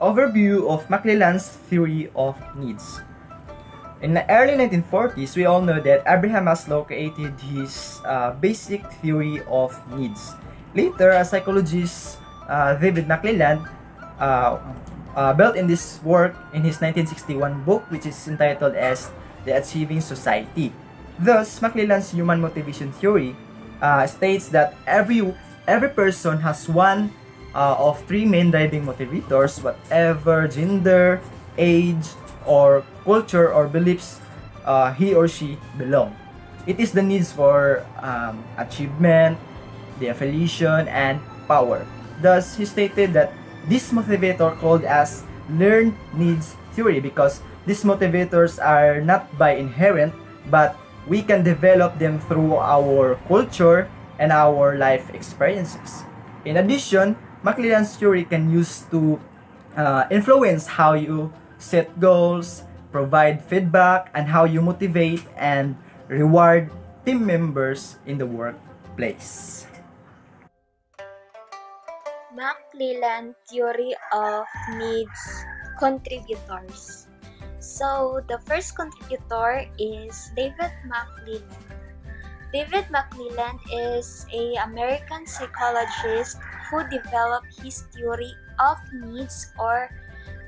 Overview of McClelland's theory of needs. In the early 1940s, we all know that Abraham Maslow created his basic theory of needs. Later, a psychologist, David McClelland, built in this work in his 1961 book, which is entitled as The Achieving Society. Thus, McClelland's human motivation theory states that every person has one of three main driving motivators, whatever gender, age, or culture or beliefs he or she belong. It is the needs for achievement, the affiliation, and power. Thus, he stated that this motivator called as learned needs theory because these motivators are not by inherent, but we can develop them through our culture and our life experiences. In addition, McClelland's theory can use to influence how you set goals, provide feedback, and how you motivate and reward team members in the workplace. McClelland theory of needs contributors. So the first contributor is David McClelland. David McClelland is an American psychologist who developed his theory of needs or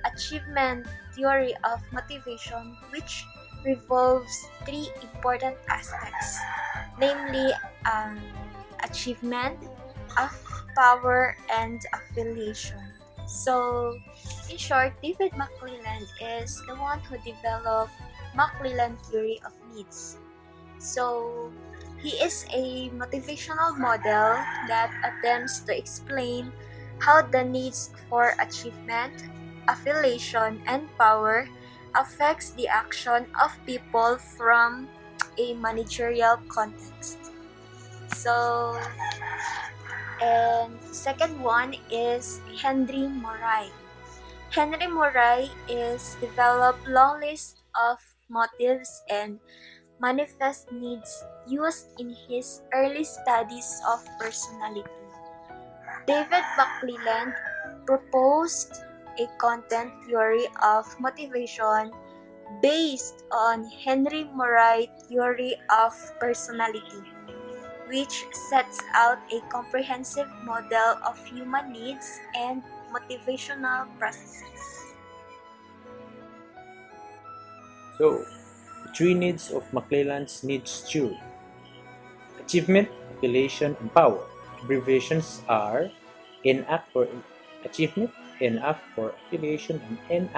achievement theory of motivation, which revolves three important aspects, namely achievement, power, and affiliation. So, in short, David McClelland is the one who developed McClelland theory of needs. So, he is a motivational model that attempts to explain how the needs for achievement, affiliation, and power affects the action of people from a managerial context. So, and second one is Henry Moray. Henry Moray is developed long list of motives and manifest needs used in his early studies of personality. David McClelland proposed a content theory of motivation based on Henry Moray theory of personality, which sets out a comprehensive model of human needs and motivational processes. So, the three needs of McClelland's needs theory: achievement, affiliation, and power. Abbreviations are NAP for achievement, NAP for affiliation, and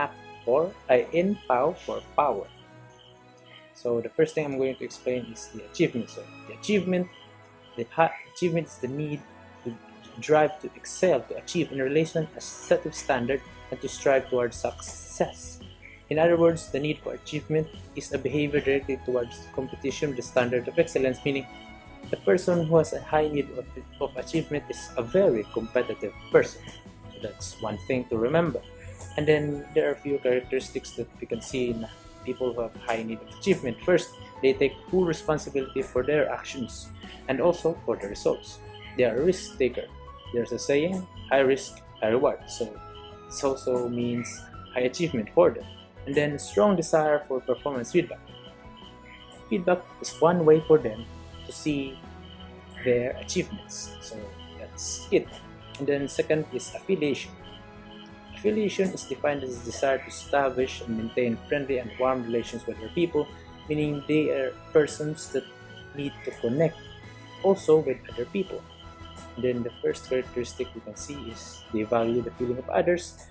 NPOW for power. So the first thing I'm going to explain is the achievement. So the achievement is the need to drive to excel, to achieve in relation a set of standard and to strive towards success. In other words, the need for achievement is a behavior directed towards competition with the standard of excellence, meaning the person who has a high need of achievement is a very competitive person. So that's one thing to remember. And then there are a few characteristics that we can see in people who have high need of achievement. First, they take full responsibility for their actions and also for the results. They are a risk taker. There's a saying, high risk, high reward. So this also means high achievement for them. And then strong desire for performance feedback. Feedback is one way for them to see their achievements. So that's it. And then second is affiliation. Affiliation is defined as a desire to establish and maintain friendly and warm relations with other people, meaning they are persons that need to connect also with other people. And then the first characteristic we can see is they value the feeling of others.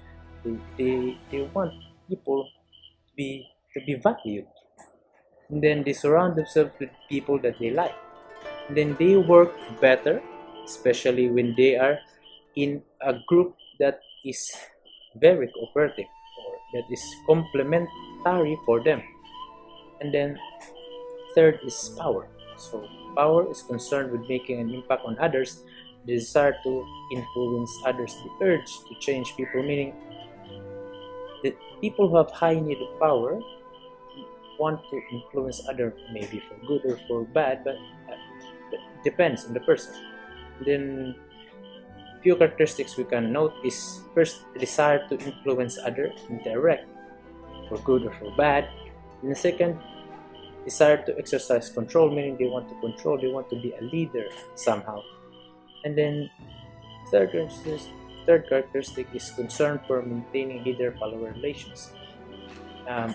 They want people to be valued. And then they surround themselves with people that they like. And then they work better, especially when they are in a group that is very cooperative or that is complementary for them. And then third is power. So power is concerned with making an impact on others, the desire to influence others, the urge to change people, meaning the people who have high need of power want to influence others, maybe for good or for bad, but it depends on the person. Then few characteristics we can note is first, the desire to influence others indirect, for good or for bad. And the second, desire to exercise control, meaning they want to control, they want to be a leader somehow. And then third characteristic is concern for maintaining leader-follower relations. Um,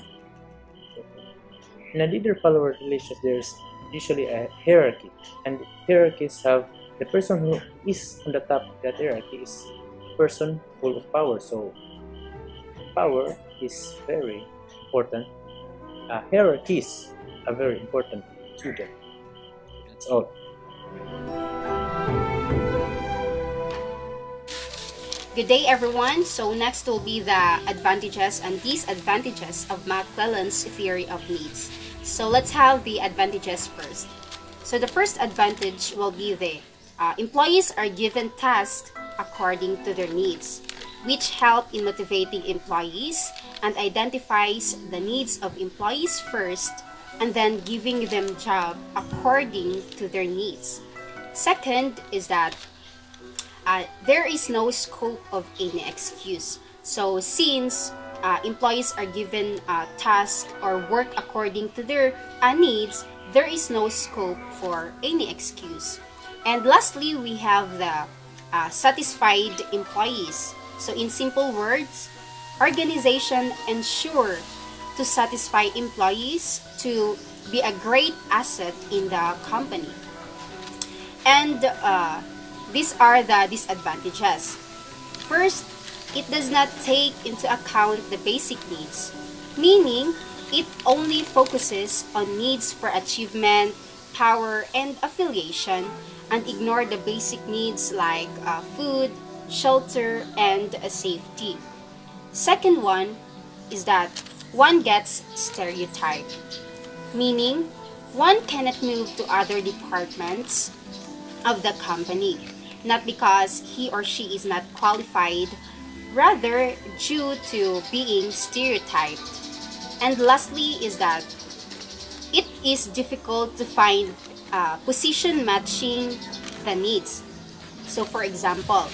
in a leader-follower relationship, there's usually a hierarchy, and hierarchies have the person who is on the top of that hierarchy is a person full of power. So power is very important. Hierarchies are very important to them. That's all. Good day, everyone. So next will be the advantages and disadvantages of McClellan's theory of needs. So let's have the advantages first. So the first advantage will be the employees are given tasks according to their needs, which help in motivating employees and identifies the needs of employees first and then giving them job according to their needs. Second is that there is no scope of any excuse. So since employees are given tasks or work according to their needs, there is no scope for any excuse. And lastly, we have the satisfied employees. So in simple words, organization ensure to satisfy employees to be a great asset in the company. And these are the disadvantages. First, it does not take into account the basic needs, meaning it only focuses on needs for achievement, power, and affiliation, and ignore the basic needs like food, shelter, and safety. Second one is that one gets stereotyped, meaning one cannot move to other departments of the company, not because he or she is not qualified, rather due to being stereotyped. And lastly is that it is difficult to find position matching the needs. So for example,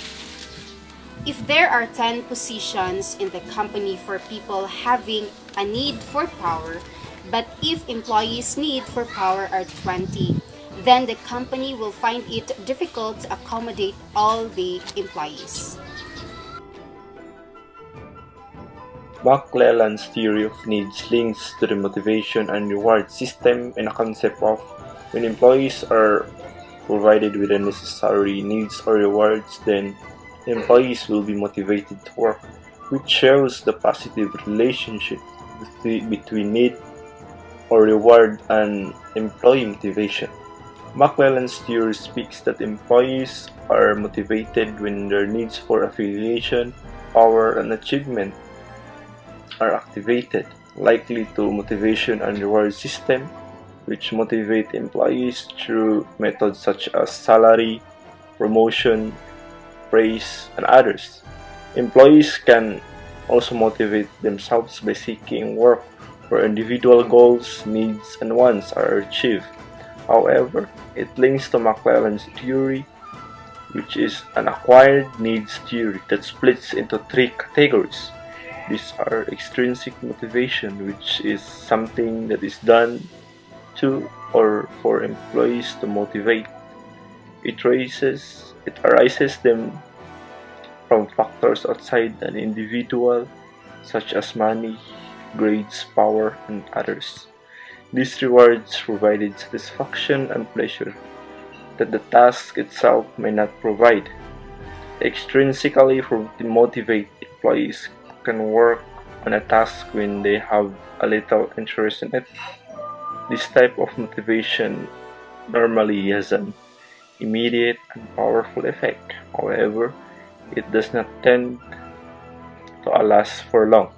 if there are 10 positions in the company for people having a need for power, but if employees' need for power are 20, then the company will find it difficult to accommodate all the employees. McClellan's theory of needs links to the motivation and reward system and a concept of when employees are provided with the necessary needs or rewards, then the employees will be motivated to work, which shows the positive relationship between need or reward and employee motivation. McClellan's theory speaks that employees are motivated when their needs for affiliation, power, and achievement are activated, likely to motivation and reward system, which motivate employees through methods such as salary, promotion, praise, and others. Employees can also motivate themselves by seeking work where individual goals, needs, and wants are achieved. However, it links to McClellan's theory, which is an acquired needs theory that splits into three categories. These are extrinsic motivation, which is something that is done to or for employees to motivate. It arises them from factors outside an individual, such as money, grades, power, and others. These rewards provided satisfaction and pleasure that the task itself may not provide. Extrinsically motivate employees can work on a task when they have a little interest in it. This type of motivation normally has an immediate and powerful effect. However, it does not tend to last for long.